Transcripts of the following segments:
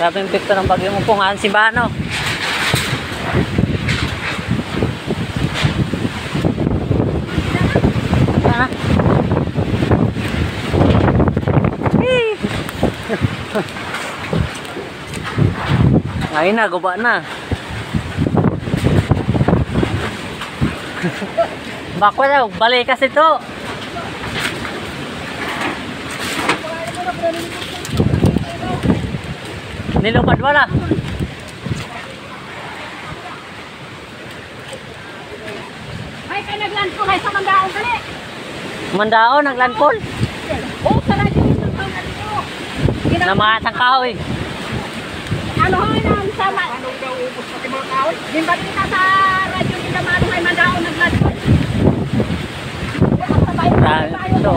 Grabe yung epekto ng bagyo mo po nga si Bano. Ngayon na, guba na. Bakwa daw, balik kasi ito. Nilupad wala. Ay, kaya naglandfall ay sa Mandaon kali. Mandaon, naglandfall? Oo, sa radyo isang taon na dito. Namatang kahoy. Ano ho, ang sama? Ano daw ubos pati mga kahoy? Din ba kita sa radyo nila Mano ay Mandaon naglandfall? Ito.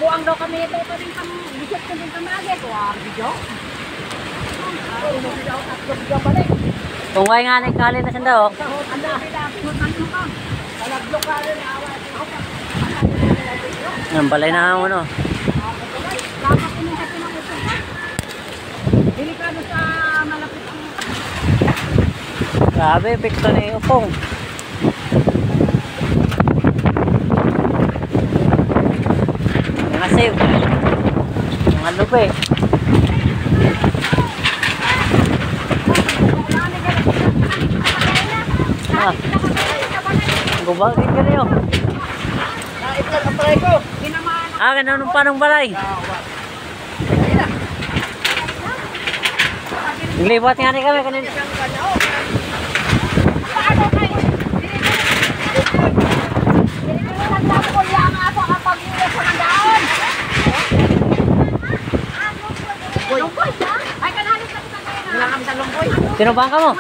Buang daw kami ito pa rin kang bisot ko din kamagit. Wah, video. Kung may nga nagkali na siya daw. Ang balay na ako no. Delikado sa malapit ang... Grabe, epekto ni Upong. Mga save. Mga lupa eh. Ah. Gubagin ka niyo. Ah, ganun pa ng balay. Naglibat nga rin kami kanina. Tinubang ka mo?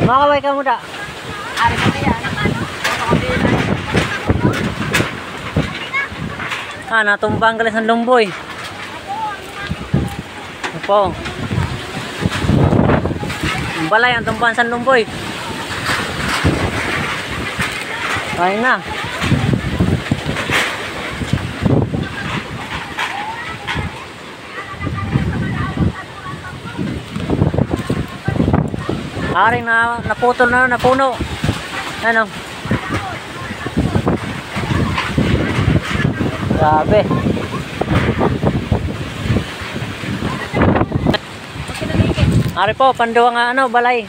Makaway ka mo da. Ah, natumbang galis ng lumboy. Opo. Balay ang tumbang sa lumboy. Kain na. Aring na naputol na napuno. Ano? Grabe. Ari po, panduwa nga ano, balay.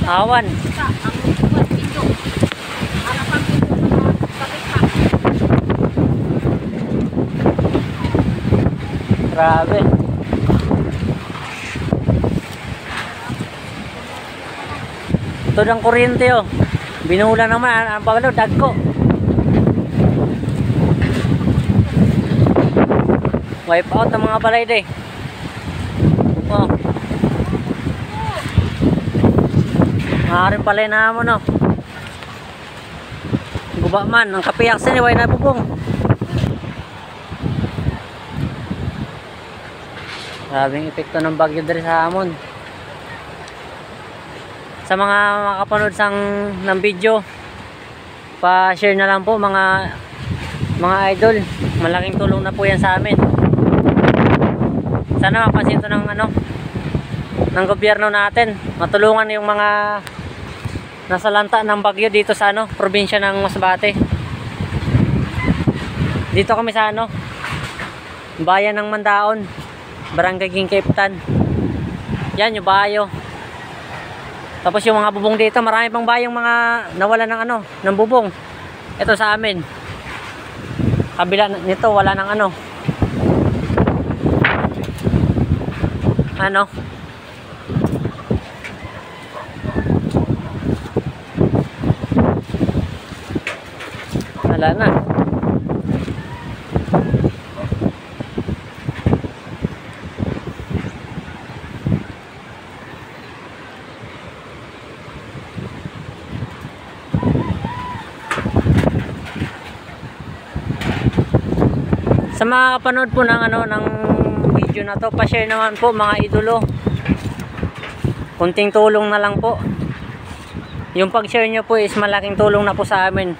Awan. Grabe. Ito ng kuryente oh. Binula naman, ang pagalo, dagko. Wipe out ng mga balay day. Oh. Maaring palay na mo no. Guba man, ang kapiyak sa niway na bubong. Grabing epekto ng bagyo diri sa amon. Sa mga makapanood ng video, pa-share na lang po mga idol. Malaking tulong na po yan sa amin. Sana mapansin ito ng gobyerno natin. Matulungan yung mga nasa lanta ng bagyo dito sa probinsya ng Masbate. Dito kami sa bayan ng Mandaon, Barangay Gingkiptan. Yan yung bayo. Tapos yung mga bubong dito, marami pang bayong mga nawala ng ng bubong. Ito sa amin. Kabila nito wala ng wala na. Sa mga kapanood po ng ng video na to, pa-share naman po mga idolo. Kunting tulong na lang po. Yung pag-share nyo po is malaking tulong na po sa amin.